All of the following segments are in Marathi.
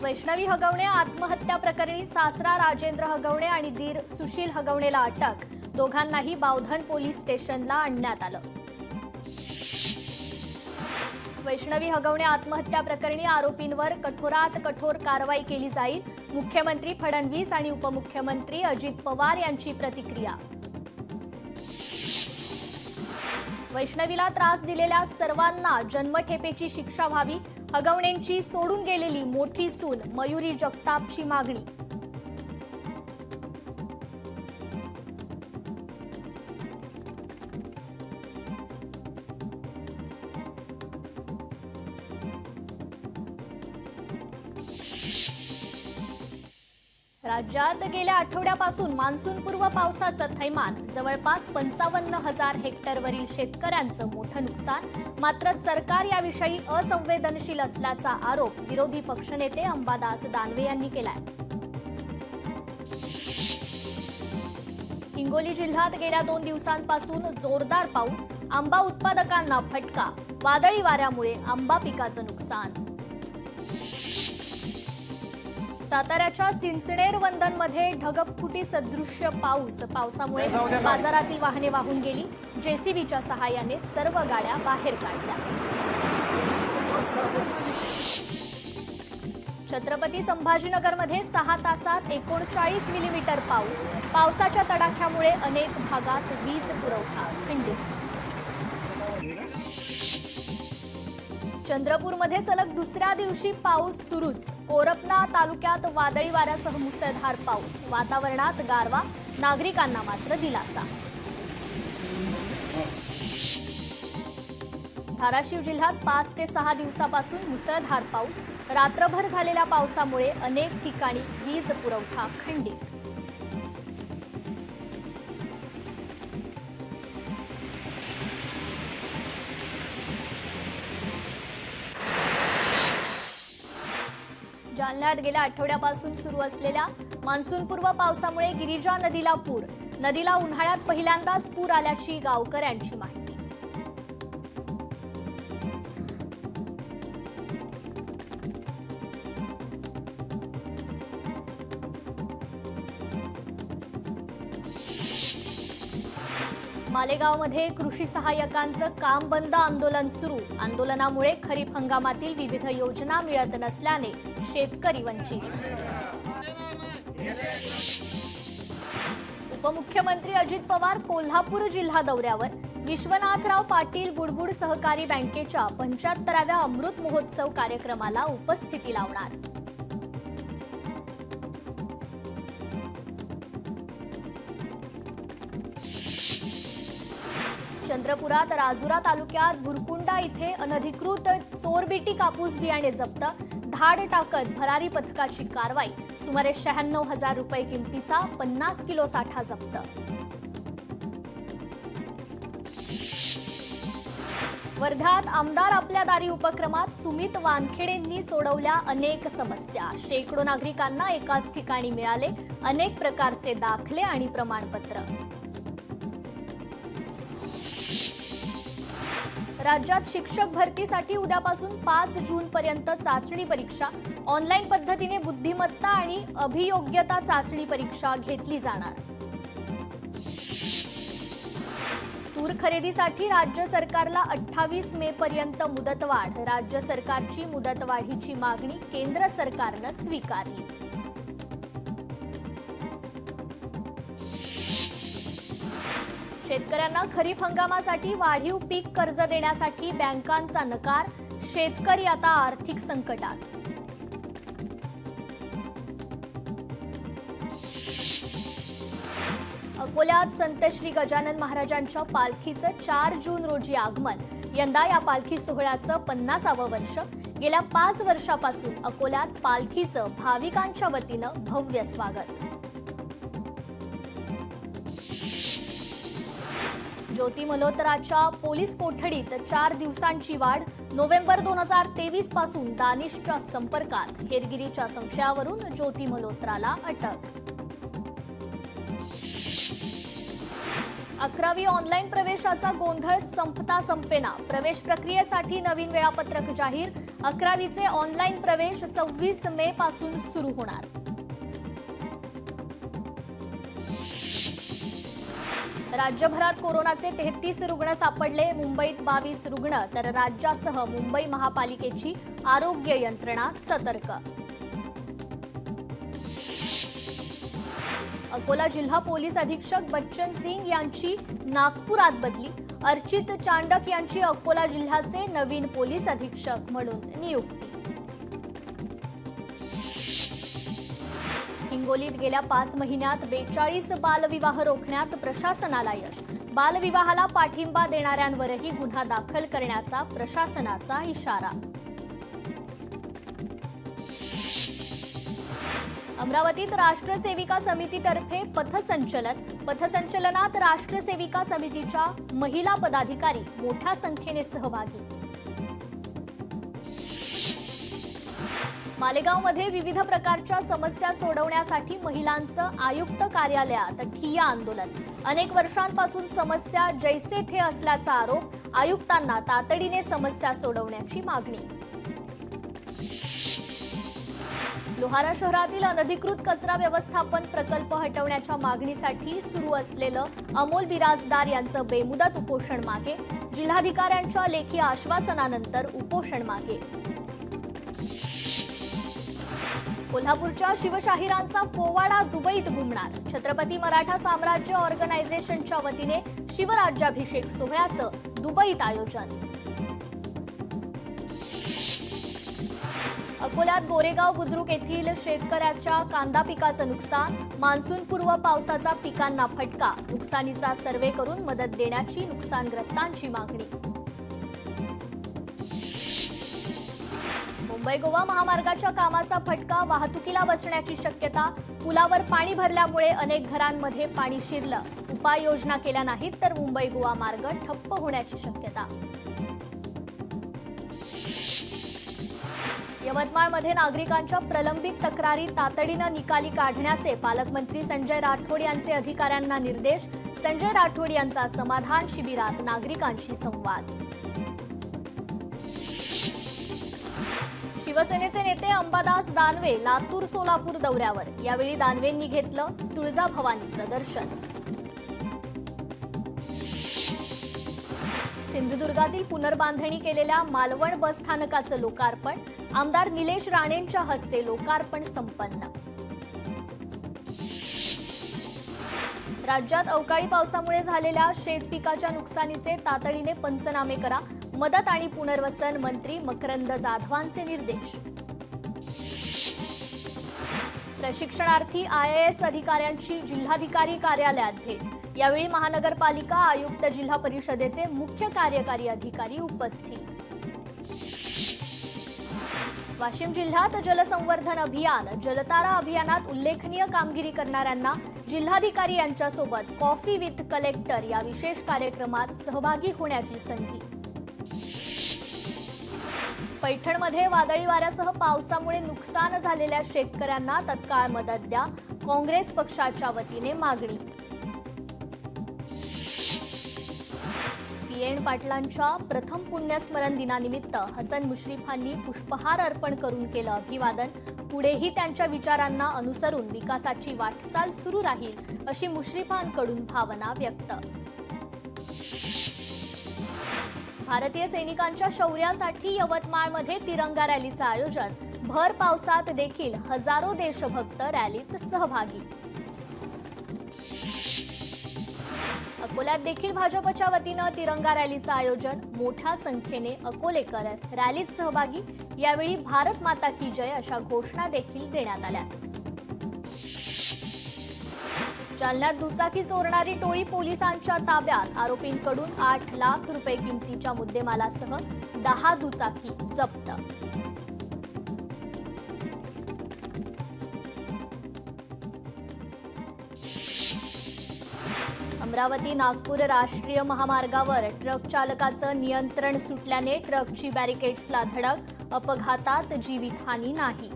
वैष्णवी हगवणे आत्महत्या प्रकरणी सासरा राजेंद्र हगवणे आणि दीर सुशील हगवणेला अटक, दोघांनाही बावधन पोलीस स्टेशनला आणण्यात आलं। वैष्णवी हगवणे आत्महत्या प्रकरणी आरोपींवर कठोरात कठोर कारवाई केली जाईल, मुख्यमंत्री फडणवीस आणि उपमुख्यमंत्री अजित पवार यांची प्रतिक्रिया। वैष्णवीला त्रास दिलेल्या सर्वांना जन्मठेपेची शिक्षा व्हावी, हगवणेंची सोडून गेलेली मोठी सून मयुरी जगतापची मागणी। राज्यात गेल्या आठवड्यापासून मान्सूनपूर्व पावसाचं थैमान, जवळपास 55,000 हेक्टरवरील शेतकऱ्यांचं मोठं नुकसान। मात्र सरकार याविषयी असंवेदनशील असल्याचा आरोप विरोधी पक्षनेते अंबादास दानवे यांनी केलाय। हिंगोली जिल्ह्यात गेल्या 2 दिवसांपासून जोरदार पाऊस, आंबा उत्पादकांना फटका, वादळी वाऱ्यामुळे आंबा पिकाचं नुकसान। साताऱ्याच्या चिंचणेर वंदनमध्ये ढगफुटी सदृश्य पावसामुळे बाजारातील वाहने वाहून गेली, जेसीबीच्या सहाय्याने सर्व गाड्या बाहेर काढल्या। छत्रपती संभाजीनगरमध्ये 6 तासात 39 मिलीमीटर पाऊस, पावसाच्या तडाख्यामुळे अनेक भागात वीज पुरवठा खंडित। चंद्रपूरमध्ये सलग दुसऱ्या दिवशी पाऊस सुरूच, कोरपना तालुक्यात वादळी वाऱ्यासह मुसळधार पाऊस, वातावरणात गारवा, नागरिकांना मात्र दिलासा। धाराशिव जिल्ह्यात 5 ते 6 दिवसापासून मुसळधार पाऊस, रात्रभर झालेल्या पावसामुळे अनेक ठिकाणी वीज पुरवठा खंडित। जालन्यात गेल्या आठवड्यापासून सुरू असलेल्या मान्सूनपूर्व पावसामुळे गिरिजा नदीला पूर, नदीला उन्हाळ्यात पहिल्यांदाच पूर आल्याची गावकऱ्यांची माहिती। मालेगावमध्ये कृषी सहाय्यकांचं काम बंद आंदोलन सुरू, आंदोलनामुळे खरीप हंगामातील विविध योजना मिळत नसल्याने शेतकरी वंचित। उपमुख्यमंत्री अजित पवार कोल्हापूर जिल्हा दौऱ्यावर, विश्वनाथराव पाटील बुडबुड सहकारी बँकेच्या 75व्या अमृत महोत्सव कार्यक्रमाला उपस्थिती लावणार। चंद्रपुरात राजुरा तालुक्यात बुरकुंडा इथे अनधिकृत चोरबिटी कापूस बियाणे जप्त, धाड टाकत भरारी पथकाची कारवाई, सुमारे 96,000 रुपये किमतीचा 50 किलो साठा जप्त। वर्ध्यात आमदार आपल्या दारी उपक्रमात सुमित वानखेडेंनी सोडवल्या अनेक समस्या, शेकडो नागरिकांना एकाच ठिकाणी मिळाले अनेक प्रकारचे दाखले आणि प्रमाणपत्र। राज्यात शिक्षक भरतीसाठी उद्यापासून 5 जून पर्यंत चाचणी परीक्षा, ऑनलाईन पद्धतीने बुद्धिमत्ता आणि अभियोग्यता चाचणी परीक्षा घेतली जाणार। तूर खरेदीसाठी राज्य सरकारला 28 मे पर्यंत मुदतवाढ, राज्य सरकारची मुदतवाढीची मागणी केंद्र सरकारनं स्वीकारली। शेतकऱ्यांना खरीप हंगामासाठी वाढीव पीक कर्ज देण्यासाठी बँकांचा नकार, शेतकरी आता आर्थिक संकटात। अकोल्यात संत श्री गजानन महाराजांच्या पालखीचं 4 जून रोजी आगमन, यंदा या पालखी सोहळ्याचं 50वं वर्ष। गेल्या 5 वर्षापासून अकोल्यात पालखीचं भाविकांच्या वतीनं भव्य स्वागत। ज्योती मल्होत्राच्या पोलीस कोठडीत 4 दिवसांची वाढ, नोव्हेंबर 2023 पासून दानिशच्या संपर्कात, हेरगिरीच्या संशयावरून ज्योती मल्होत्राला अटक। 11वी ऑनलाईन प्रवेशाचा गोंधळ संपता संपेना. प्रवेश प्रक्रियेसाठी नवीन वेळापत्रक जाहीर. 11वीचे ऑनलाईन प्रवेश 26 मे पासून सुरू होणार. राज्यभरात कोरोनाचे 33 रुग्ण सापडले. मुंबईत 22 रुग्ण तर राज्यासह मुंबई महापालिकेची आरोग्य यंत्रणा सतर्क. अकोला जिल्हा पोलीस अधीक्षक बच्चन सिंग यांची नागपुरात बदली. अर्चित चांडक यांची अकोला जिल्ह्याचे नवीन पोलीस अधीक्षक म्हणून नियुक्ती. हिंगोलीत गेल्या 5 महिन्यात 42 बालविवाह रोखण्यात प्रशासनाला यश. बालविवाहाला पाठिंबा देणाऱ्यांवरही गुन्हा दाखल करण्याचा प्रशासनाचा इशारा. अमरावतीत राष्ट्र सेविका समितीतर्फे पथसंचलन. पथसंचलनात राष्ट्र सेविका समितीच्या महिला पदाधिकारी मोठ्या संख्येने सहभागी. मालेगावमध्ये विविध प्रकारच्या समस्या सोडवण्यासाठी महिलांचं आयुक्त कार्यालयात ठिय्या आंदोलन. अनेक वर्षांपासून समस्या जैसे थे असल्याचा आरोप. आयुक्तांना तातडीने समस्या सोडवण्याची मागणी. लोहारा शहरातील अनधिकृत कचरा व्यवस्थापन प्रकल्प हटवण्याच्या मागणीसाठी सुरू असलेलं अमोल बिराजदार यांचं बेमुदत उपोषण मागे. जिल्हाधिकाऱ्यांच्या लेखी आश्वासनानंतर उपोषण मागे. कोल्हापूरच्या शिवशाहिरांचा पोवाडा दुबईत घुमणार. छत्रपती मराठा साम्राज्य ऑर्गनायझेशनच्या वतीने शिवराज्याभिषेक सोहळ्याचं दुबईत आयोजन. अकोल्यात गोरेगाव बुद्रुक येथील शेतकऱ्याच्या कांदा पिकाचं नुकसान. मान्सूनपूर्व पावसाचा पिकांना फटका. नुकसानीचा सर्व्हे करून मदत देण्याची नुकसानग्रस्तांची मागणी. मुंबई गोवा महामार्गाच्या कामाचा फटका. वाहतुकीला बसण्याची शक्यता. पुलावर पाणी भरल्यामुळे अनेक घरांमध्ये पाणी शिरलं. उपाययोजना केल्या नाहीत तर मुंबई गोवा मार्ग ठप्प होण्याची शक्यता. यवतमाळमध्ये नागरिकांच्या प्रलंबित तक्रारी तातडीनं निकाली काढण्याचे पालकमंत्री संजय राठोड यांचे अधिकाऱ्यांना निर्देश. संजय राठोड यांचा समाधान शिबिरात नागरिकांशी संवाद. शिवसेनेचे नेते अंबादास दानवे लातूर सोलापूर दौऱ्यावर. यावेळी दानवेंनी घेतलं तुळजाभवानीचं दर्शन. सिंधुदुर्गातील पुनर्बांधणी केलेल्या मालवण बस स्थानकाचं लोकार्पण. आमदार निलेश राणेंच्या हस्ते लोकार्पण संपन्न. राज्यात अवकाळी पावसामुळे झालेल्या शेतपिकाच्या नुकसानीचे तातडीने पंचनामे करा. मदत आणि पुनर्वसन मंत्री मकरंद जाधवांचे निर्देश. प्रशिक्षणार्थी IAS अधिकाऱ्यांची जिल्हाधिकारी कार्यालयात भेट. यावेळी महानगरपालिका आयुक्त, जिल्हा परिषदेचे मुख्य कार्यकारी अधिकारी उपस्थित. वाशिम जिल्ह्यात जलसंवर्धन अभियान. जलतारा अभियानात उल्लेखनीय कामगिरी करणाऱ्यांना जिल्हाधिकारी यांच्यासोबत कॉफी विथ कलेक्टर या विशेष कार्यक्रमात सहभागी होण्याची संधी. पैठणमध्ये वादळी वाऱ्यासह पावसामुळे नुकसान झालेल्या शेतकऱ्यांना तत्काळ मदत द्या. काँग्रेस पक्षाच्या वतीने मागणी. PN पाटलांच्या प्रथम पुण्यस्मरण दिनानिमित्त हसन मुश्रीफांनी पुष्पहार अर्पण करून केलं अभिवादन. पुढेही त्यांच्या विचारांना अनुसरून विकासाची वाटचाल सुरू राहील अशी मुश्रीफांकडून भावना व्यक्त. भारतीय सैनिकांच्या शौर्यासाठी यवतमाळमध्ये तिरंगा रॅलीचं आयोजन. भर पावसात देखील हजारो देशभक्त रॅलीत सहभागी. अकोल्यात देखील भाजपच्या वतीनं तिरंगा रॅलीचं आयोजन. मोठ्या संख्येने अकोलेकर रॅलीत सहभागी. यावेळी भारत माता की जय अशा घोषणा देखील देण्यात आल्या. जालन्यात दुचाकी चोरणारी टोळी पोलिसांच्या ताब्यात. आरोपींकडून 8 लाख रुपये किमतीच्या मुद्देमालासह 10 दुचाकी जप्त. अमरावती नागपूर राष्ट्रीय महामार्गावर ट्रक चालकाचं नियंत्रण सुटल्याने ट्रकची बॅरिकेड्सला धडक. अपघातात जीवितहानी नाही.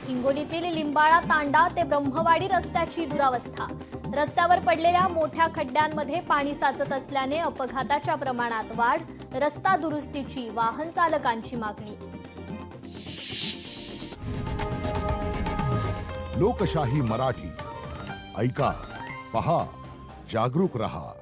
हिंगोलीतील लिंबाळा तांडा ते ब्रह्मवाडी रस्त्याची दुरावस्था. रस्त्यावर पडलेल्या मोठ्या खड्ड्यांमध्ये पाणी साचत असल्याने अपघाताच्या प्रमाणात वाढ. रस्ता दुरुस्तीची वाहन चालकांची मागणी. लोकशाही मराठी ऐका, पहा, जागरूक रहा.